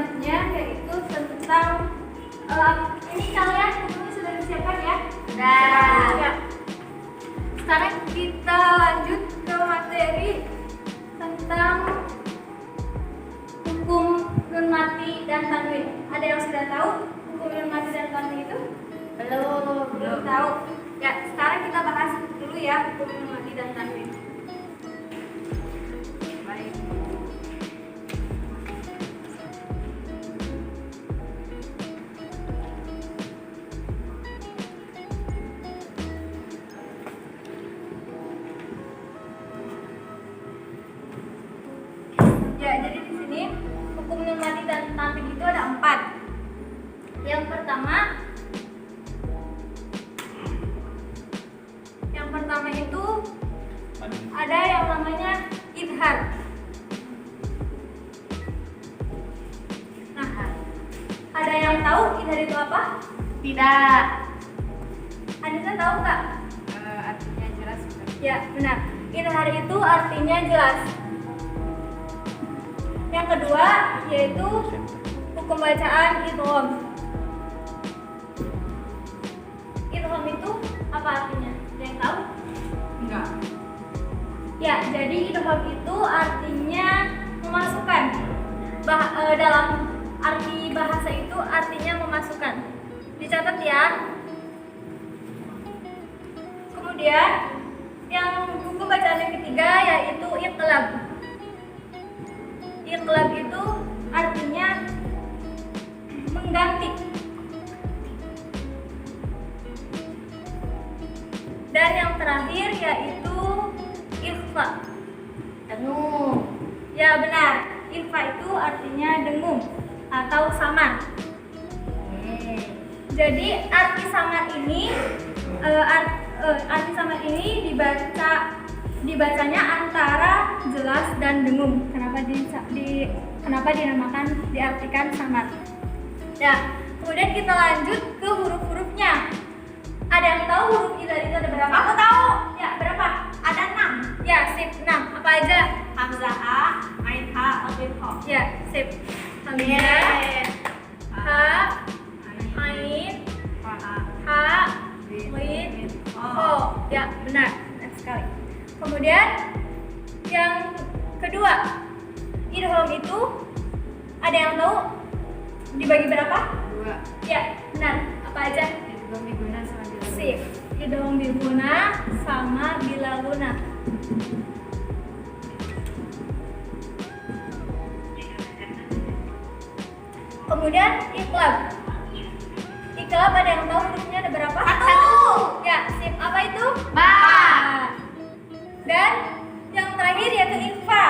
selanjutnya yaitu tentang ini kalian bukunya sudah disiapkan ya? Sudah. Ya. Sekarang kita lanjut ke materi tentang hukum nun mati dan tanwin. Ada yang sudah tahu hukum nun mati dan tanwin itu? Belum tahu. Ya, sekarang kita bahas dulu ya hukum nun mati dan tanwin. Baik. Ya, jadi di sini hukum nun mati dan tanwin itu ada 4. Yang pertama itu ada yang namanya idhar. Nah, ada yang tahu idhar itu apa? Tidak. Anissa tahu nggak? Artinya jelas bukan? Ya, benar. Idhar itu artinya jelas. Yang kedua yaitu hukum bacaan idgham. Idgham itu apa artinya? Ada yang tahu? Enggak. Ya, jadi idgham itu artinya memasukkan. Dalam arti bahasa itu artinya memasukkan. Dicatat ya. Kemudian yang hukum bacaan yang ketiga yaitu iqlab. Iqlab itu artinya mengganti. Dan yang terakhir yaitu ikhfa. Dengung. Ya benar, ikhfa itu artinya dengung atau samar. Jadi arti samar ini dibacanya antara jelas dan dengung. Kenapa dinamakan diartikan samar? Ya, kemudian kita lanjut ke huruf-hurufnya. Ada yang tahu huruf idhar itu ada berapa? Aku tahu. Ya, berapa? Ada 6. Ya, sip. 6. Apa aja? Hamzah A, Ain H, Alif H. Ya, sip. Hamzah, Ha, Ain, Ha, Lin, Ho. Ya, benar. Benar sekali. Kemudian yang kedua, idgham itu ada yang tahu dibagi berapa? 2. Ya, benar. Apa aja? Idgham biguna sama bilaguna. Sip. Idgham biguna sama bilaguna. Kemudian iqlab. Iqlab ada yang tahu hurufnya ada berapa? 1. Ya, sip. Apa itu? Ba. Dan yang terakhir yaitu ikhfa.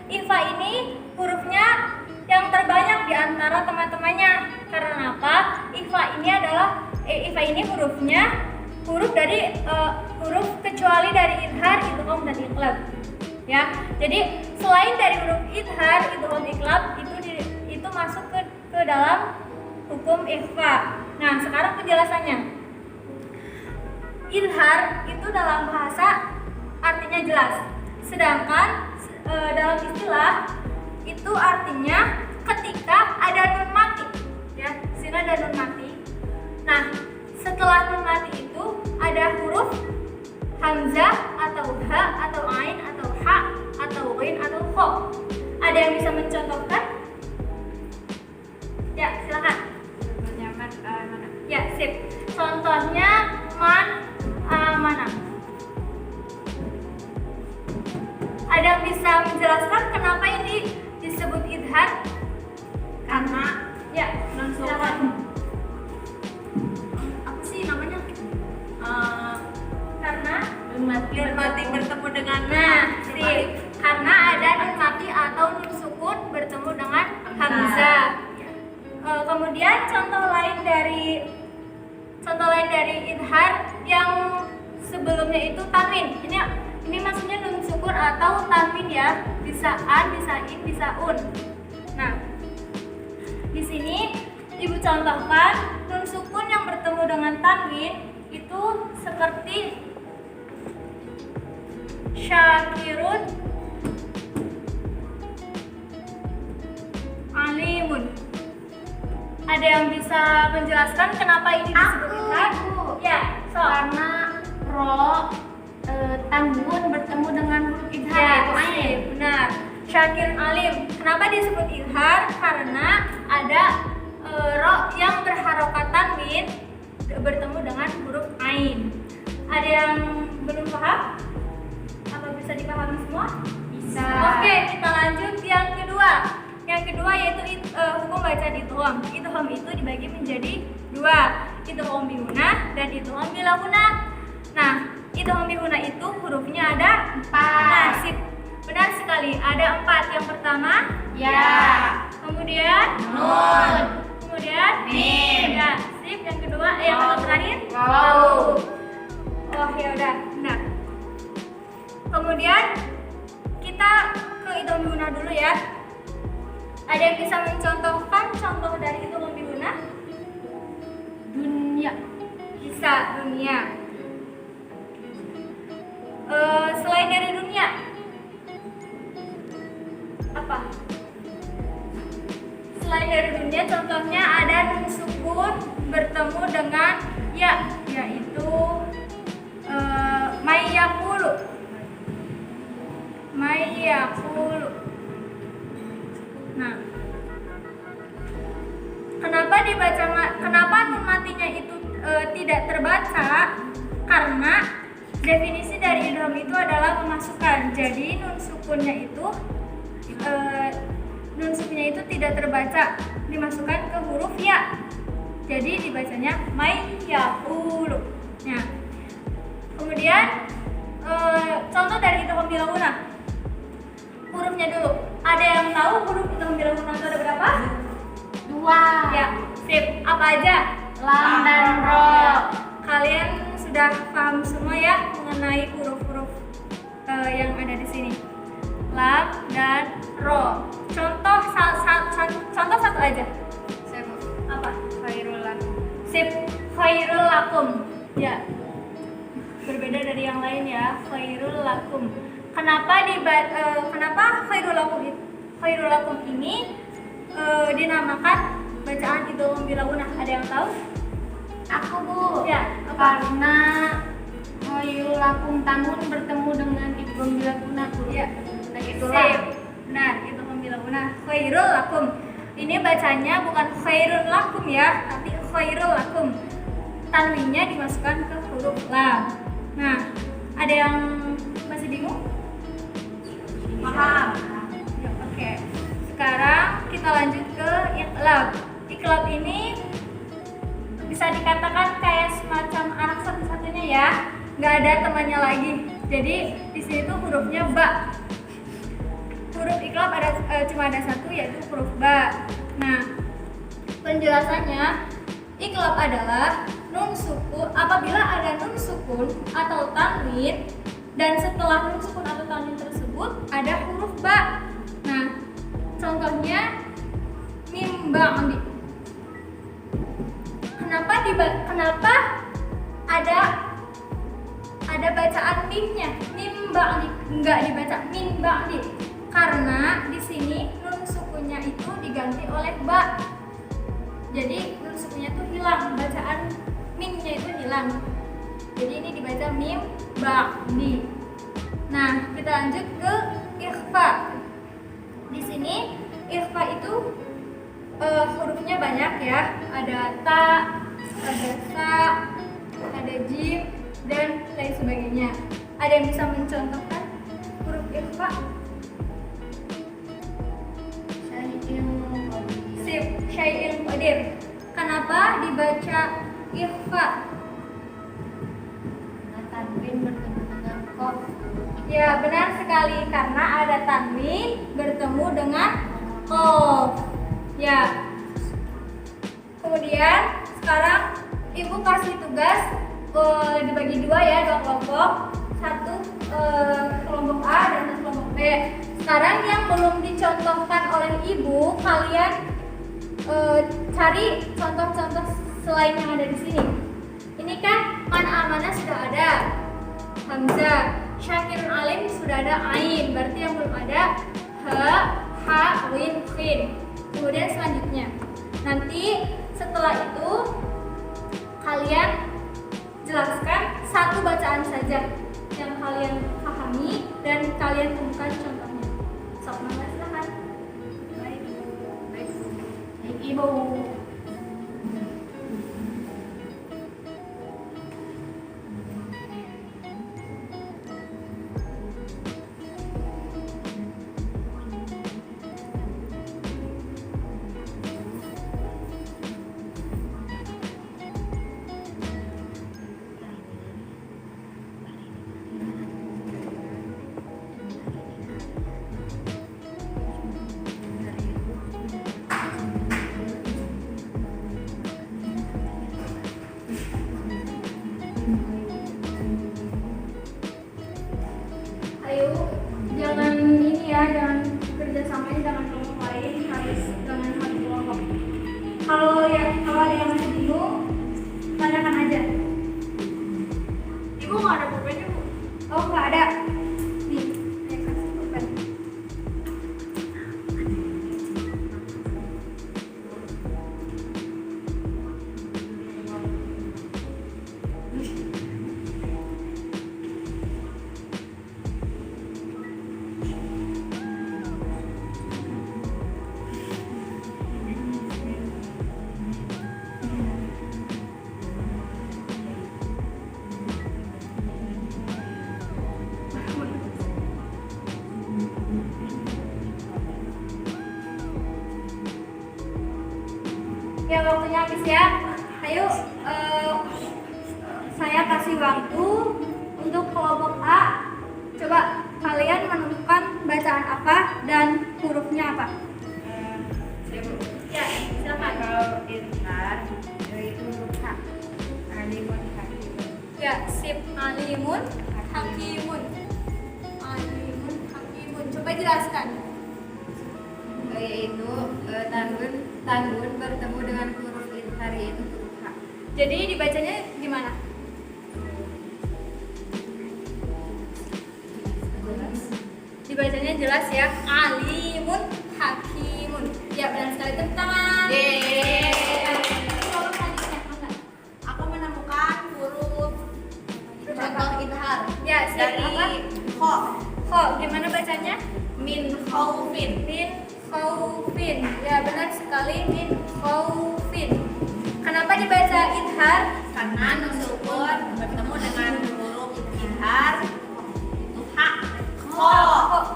Ikhfa ini hurufnya yang terbanyak di antara teman-temannya. Karena apa? Ikhfa ini hurufnya huruf kecuali dari idhar, idgham dan iqlab. Ya. Jadi selain dari huruf idhar, idgham, iqlab itu masuk ke dalam hukum ikhfa. Nah, sekarang penjelasannya. Idhar itu dalam bahasa artinya jelas. Sedangkan dalam istilah itu artinya ketika ada nun mati. Ya, sini ada nun mati. Nah, setelah nun mati itu ada huruf hamzah atau ha atau ain atau ha atau ghin atau kho. Ada yang bisa mencontohkan? Ya, silakan. Nyaman mana? Ya, sip. Contohnya mana? Ada yang bisa menjelaskan kenapa ini disebut idhar? Karena Ya, non silakan. sukun. Apa sih namanya? Karena Nun mati bertemu dengan sip. Karena ada nun mati atau nun sukun bertemu dengan hamzah. Kemudian contoh lain dari idhar yang sebelumnya itu tanwin. Ini maksudnya nun sukun atau tanwin ya. Bisa an, bisa in, bisa un. Nah, di sini Ibu contohkan nun sukun yang bertemu dengan tanwin itu seperti syakirun, alimun. Ada yang bisa menjelaskan kenapa ini disebut izhar? Ya, so. Karena ro tanwin bertemu dengan huruf izhar Ya, yaitu ain. benar. Syakir alim. Kenapa disebut izhar? Karena ada ro yang berharokat tanwin bertemu dengan huruf ain. Ada yang belum paham? Apa bisa dipahami semua? Bisa. Oke, kita lanjut yang kedua. Yang kedua yaitu hukum bacaan idgham. Idgham itu dibagi menjadi dua, idgham bihuna dan idgham bilahuna. Nah, idgham bihuna itu hurufnya ada 4. Nah, benar sekali, ada 4. Yang pertama Ya. kemudian Nun. kemudian Mim. Ya, sip. Yang kedua, yang terakhir Waw. Oh ya udah, benar. Kemudian kita ke idgham bihuna dulu ya. Ada yang bisa mencontohkan contoh dari idgham bihuna? Dunia. Bisa, dunia. Selain dari dunia, apa? Selain dari dunia, contohnya ada nun sukun bertemu dengan ya, yaitu mayyakulu. Mayyakulu. Nah, kenapa nun matinya itu tidak terbaca? Karena definisi dari idgham itu adalah memasukkan. Jadi nun sukunnya itu tidak terbaca, dimasukkan ke huruf ya. Jadi dibacanya mayyakulu. Nah, kemudian contoh dari idgham bilahuna. Hurufnya dulu. Ada yang tahu huruf idgham bilahuna itu ada berapa? 2. Ya, sip. Apa aja? Lam dan ro. Kalian sudah paham semua ya mengenai huruf-huruf yang ada di sini. Lam dan ro. Contoh contoh satu aja. Apa? Khairul lakum. Sip. Khairul lakum. Ya. Berbeda dari yang lain ya. Khairul lakum. Kenapa khairul lakum ini dinamakan bacaan idgham bilahuna? Ada yang tahu? Aku, Bu. Ya, apa? Karena khairul lakum tanwin bertemu dengan idgham bilahuna. Ya. Nah, itulah. Sip. Benar, idgham bilahuna. Khairul lakum. Ini bacanya bukan khairul lakum ya, tapi khairul lakum. Tanwinnya dimasukkan ke huruf lam. Nah, ada yang masih bingung? Paham. Ya, oke. Sekarang kita lanjut ke iqlab. Iqlab ini bisa dikatakan kayak semacam anak satu-satunya ya, nggak ada temannya lagi. Jadi di sini tuh hurufnya ba. Huruf iqlab cuma ada satu, yaitu huruf ba. Nah, penjelasannya, iqlab adalah nun sukun apabila ada nun sukun atau tanwin dan setelah nun sukun atau tanwin tersebut ada huruf ba. Nah, contohnya mim ba'di. Kenapa ada bacaan mimnya? Mim ba'di enggak dibaca mim ba'di. Karena di sini nun sukunnya itu diganti oleh ba. Jadi nun sukunnya itu hilang, bacaan mimnya itu hilang. Jadi ini dibaca mim ba'di. Nah, kita lanjut ke ikhfa. Di sini ikhfa itu hurufnya banyak ya. Ada ta, ada sa, ada jim dan lain sebagainya. Ada yang bisa mencontohkan huruf ikhfa? Sip, syai'il qadir. Kenapa dibaca ikhfa? Tanwin bertemu dengan qaf. Ya, benar sekali, karena ada tanwin bertemu dengan qaf. Ya. Kemudian sekarang Ibu kasih tugas dibagi dua ya, dua kelompok. Satu kelompok A dan satu kelompok B. Sekarang yang belum dicontohkan oleh Ibu, kalian cari contoh-contoh selain yang ada di sini. Ini kan mana sudah ada hamzah, syakirun alim sudah ada ain, berarti yang belum ada ha, win, khin. Kemudian selanjutnya nanti Setelah itu kalian jelaskan satu bacaan saja yang kalian pahami dan kalian temukan contohnya. Sok Mama silakan. Baik, Ibu. Ayo, jangan ini ya, jangan kerjasamanya dengan kelompok lain, harus dengan satu kelompok. Kalau ada yang masih bingung, tanyakan aja. Ibu nggak ada pulpennya, Bu? Oh, nggak ada. Nih, saya kasih pulpen. Ya, waktunya habis ya. Ayo, saya kasih waktu untuk kelompok A. Coba kalian menentukan bacaan apa dan hurufnya apa. Ya, silakan. Kalau Intan itu huruf H. Alimun hakimun. Ya, sip. Alimun, hakimun. Alimun, hakimun. Coba jelaskan. Yaitu tangun bertemu dengan huruf izhar yaitu huruf H. Jadi dibacanya gimana? Dibacanya jelas ya. Alimun, hakimun. Ya, benar sekali. Tepuk tangan. Tolong selanjutnya, enggak? Aku menemukan huruf contoh izhar Ya, siap. Apa? kho. Kho, gimana bacanya? Min khaufin. Min khaufin. Ya, benar sekali. Min khaufin. Kenapa dibaca idhar? Karena nun sukun bertemu dengan huruf izhar itu H. Kho.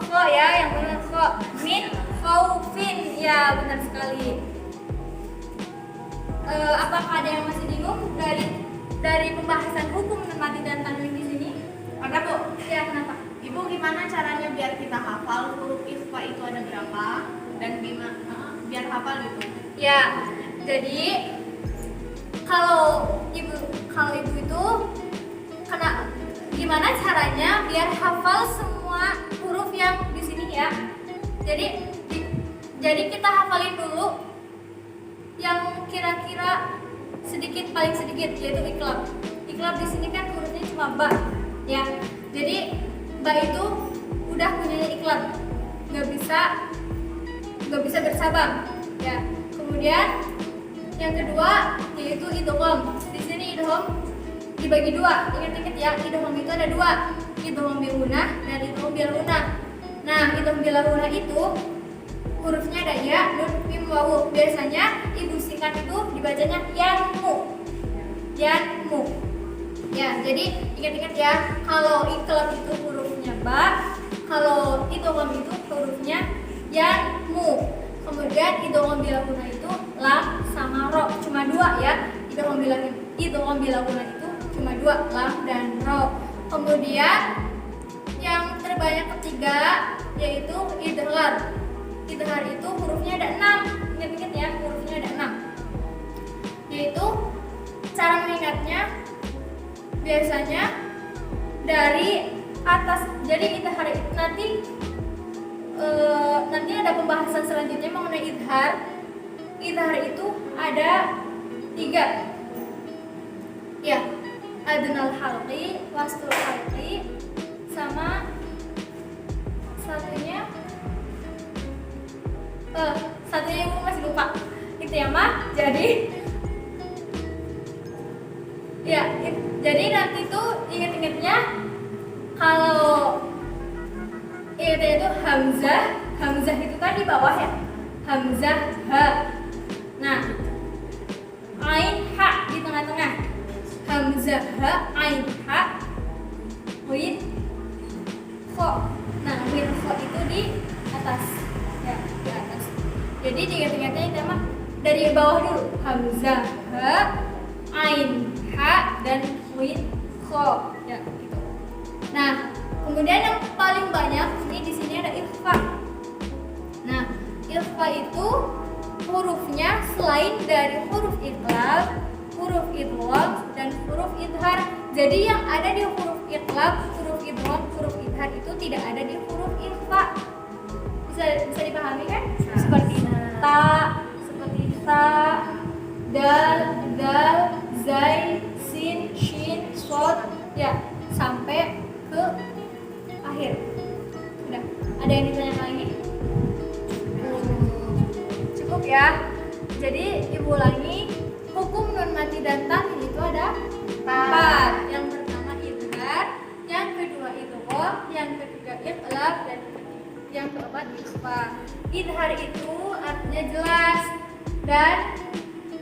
Kho ya, yang benar kho. Min khaufin. Ya, benar sekali. Apakah ada yang masih bingung dari pembahasan hukum mati dan tanwin di sini? Ada, Bu. Ya, kenapa? Ibu, gimana caranya biar kita hafal huruf ikhfa itu ada berapa dan gimana biar hafal gitu? Ya, jadi kalau ibu itu gimana caranya biar hafal semua huruf yang di sini ya? Jadi kita hafalin dulu yang kira-kira paling sedikit yaitu iklab. Iklab di sini kan hurufnya cuma ba, ya. Jadi ba itu udah punya iklab, nggak bisa bersabang, ya. Kemudian yang kedua yaitu idgham. Di sini idgham dibagi dua. Ingat-ingat ya, idgham itu ada dua, idgham bil gunnah dan idgham bil gunnah. Nah, idgham bil gunnah itu hurufnya ada ya, nun, mim, wawu. Biasanya ibu singkat itu dibacanya yanmu. Yanmu. Ya, jadi ingat-ingat ya, kalau iklab itu hurufnya ba, kalau idgham itu hurufnya yanmu. Kemudian idgham bil gunnah itu lam sama ro, cuma dua ya. Idgham bil gunnah itu cuma dua, lam dan ro. Kemudian yang terbanyak ketiga yaitu idghar. Idghar itu hurufnya ada 6. Ingat-ingat ya, hurufnya ada 6. Yaitu cara mengingatnya biasanya dari atas. Jadi idghar itu nanti ada pembahasan selanjutnya mengenai idghar. Idghar itu ada 3. Ya, adnal halqi, wastul halqi, sama satunya ibu masih lupa. Itu ya, Ma. Jadi Ya, jadi nanti tuh inget-ingetnya kalau itu hamzah itu kan di bawah ya, hamzah ha. Nah, ain ha di tengah-tengah, hamzah ha ain ha win kho. Nah, win kho itu di atas ya, di atas. Jadi diingat-ingatnya itu mah dari bawah dulu, hamzah ha ain ha dan win kho ya gitu. Nah, kemudian yang paling banyak ini di sini ada ikhfa. Nah, ikhfa itu hurufnya selain dari huruf iqlab, huruf idgham dan huruf idhar. Jadi yang ada di huruf iqlab, huruf idgham, huruf idhar itu tidak ada di huruf ikhfa. Bisa dipahami kan? Seperti ta, seperti ta, dal, zai, sin, shin, shod ya sampai ke akhir. Udah, ada yang ditanya lagi? Cukup ya. Jadi ibu ulangi, hukum nun mati dan tanwin itu ada 4. Yang pertama idghar, yang kedua idgham, yang ketiga iqlab dan yang keempat ikhfa. Idghar itu artinya jelas, dan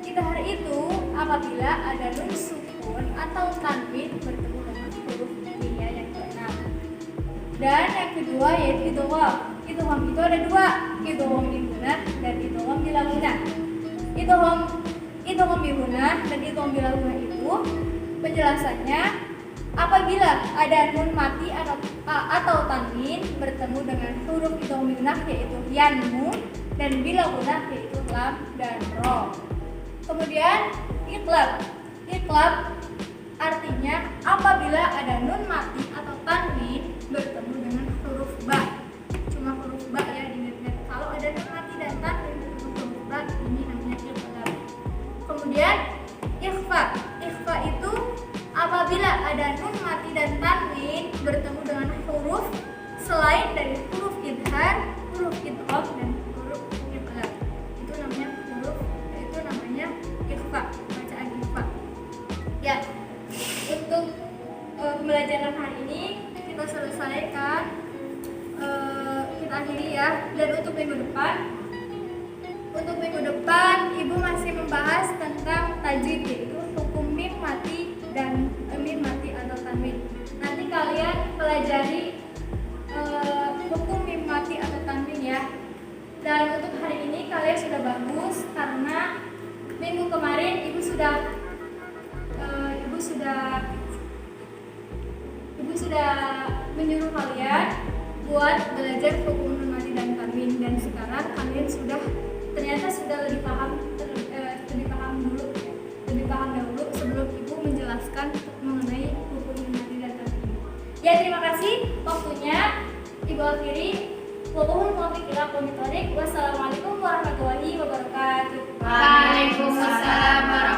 idghar itu apabila ada nun sukun atau tanwin bertemu dengan huruf hiya yang keenam. Dan yang kedua yaitu idgham. Idgham itu ada 2, idgham bi gunnah dan idgham bila gunnah. Idgham bi gunnah dan idgham bila gunnah itu penjelasannya apabila ada nun mati atau tanwin bertemu dengan huruf idgham bi gunnah yaitu yanmu, dan bila gunnah yaitu lam dan ro. Kemudian iqlab artinya apabila ada nun mati atau tanwin bertemu dengan huruf ba. Cuma huruf ba ya diingat. Kalau ada nun mati dan tanwin bertemu huruf ba, ini namanya iqlab. Kemudian ikhfa itu apabila ada nun mati dan tanwin bertemu dengan huruf selain dari huruf idhar, huruf idgham dan huruf iqlab. Itu namanya ikhfa, bacaan ikhfa. Ya, untuk pembelajaran hari ini kita selesaikan, kita akhiri ya. Dan untuk minggu depan ibu masih membahas tentang tajwid, yaitu hukum mim mati dan mim mati atau tanwin. Nanti kalian pelajari hukum mim mati atau tanwin ya. Dan untuk hari ini kalian sudah bagus karena minggu kemarin ibu sudah menyuruh kalian buat belajar hukum nun mati dan tanwin, dan sekarang kalian ternyata sudah lebih paham dahulu sebelum ibu menjelaskan mengenai hukum nun mati dan tanwin. Ya, terima kasih waktunya ibu akhiri. Wassalamualaikum warahmatullahi wabarakatuh. Waalaikumsalam warahmatullahi wabarakatuh.